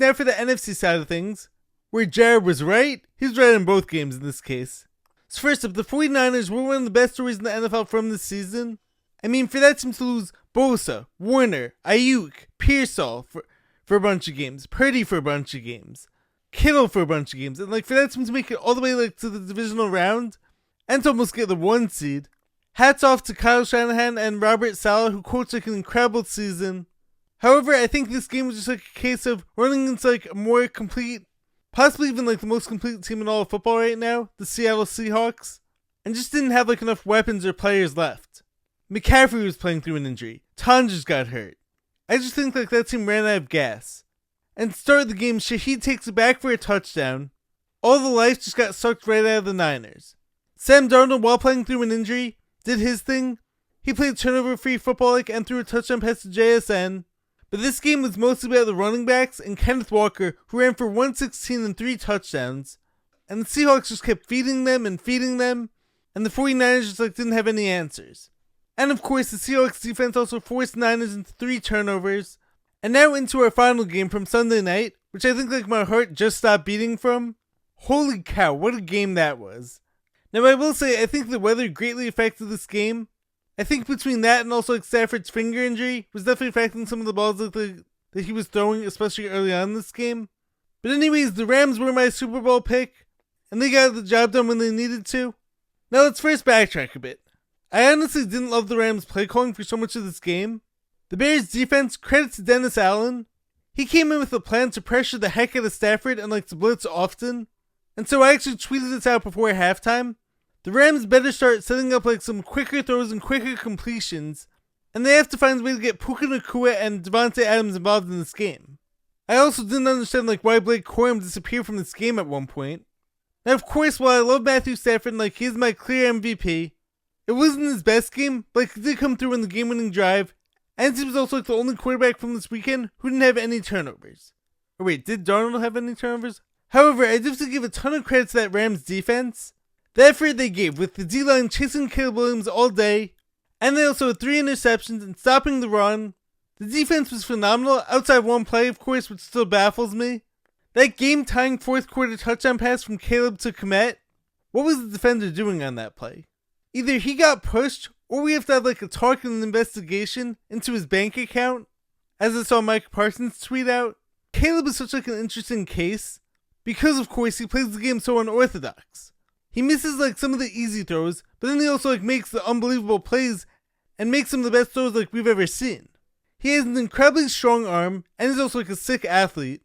Now for the NFC side of things, where Jared was right, he's right in both games in this case. So first up, the 49ers were one of the best stories in the NFL from this season. I mean, for that team to lose Bosa, Warner, Ayuk, Pearsall for a bunch of games, Purdy for a bunch of games, Kittle for a bunch of games, and for that team to make it all the way to the divisional round and to almost get the 1 seed. Hats off to Kyle Shanahan and Robert Saleh, who coached an incredible season. However, I think this game was just a case of running into a more complete, possibly even the most complete team in all of football right now, the Seattle Seahawks, and just didn't have enough weapons or players left. McCaffrey was playing through an injury. Tonjes got hurt. I just think that team ran out of gas. And to start the game, Shaheed takes it back for a touchdown. All the life just got sucked right out of the Niners. Sam Darnold, while playing through an injury, did his thing. He played turnover-free football and threw a touchdown pass to JSN. But this game was mostly about the running backs and Kenneth Walker, who ran for 116 and 3 touchdowns. And the Seahawks just kept feeding them, and the 49ers just didn't have any answers. And of course, the Seahawks defense also forced Niners into 3 turnovers. And now into our final game from Sunday night, which I think my heart just stopped beating from. Holy cow, what a game that was. Now I will say, I think the weather greatly affected this game. I think between that and also Stafford's finger injury was definitely affecting some of the balls that he was throwing, especially early on in this game. But anyways, the Rams were my Super Bowl pick, and they got the job done when they needed to. Now let's first backtrack a bit. I honestly didn't love the Rams' play calling for so much of this game. The Bears' defense, credit to Dennis Allen. He came in with a plan to pressure the heck out of Stafford and to blitz often. And so I actually tweeted this out before halftime. The Rams better start setting up some quicker throws and quicker completions, and they have to find a way to get Puka Nacua and Devontae Adams involved in this game. I also didn't understand why Blake Corum disappeared from this game at one point. Now of course, while I love Matthew Stafford and he is my clear MVP, it wasn't his best game, but he did come through in the game-winning drive, and he was also the only quarterback from this weekend who didn't have any turnovers. Or wait, did Darnold have any turnovers? However, I do have to give a ton of credit to that Rams defense. The effort they gave with the D-line chasing Caleb Williams all day, and they also had 3 interceptions and stopping the run. The defense was phenomenal, outside one play of course, which still baffles me. That game-tying 4th quarter touchdown pass from Caleb to Kmet, what was the defender doing on that play? Either he got pushed, or we have to have a talk and an investigation into his bank account, as I saw Mike Parsons tweet out. Caleb is such an interesting case, because of course he plays the game so unorthodox. He misses some of the easy throws, but then he also makes the unbelievable plays and makes some of the best throws we've ever seen. He has an incredibly strong arm and is also a sick athlete.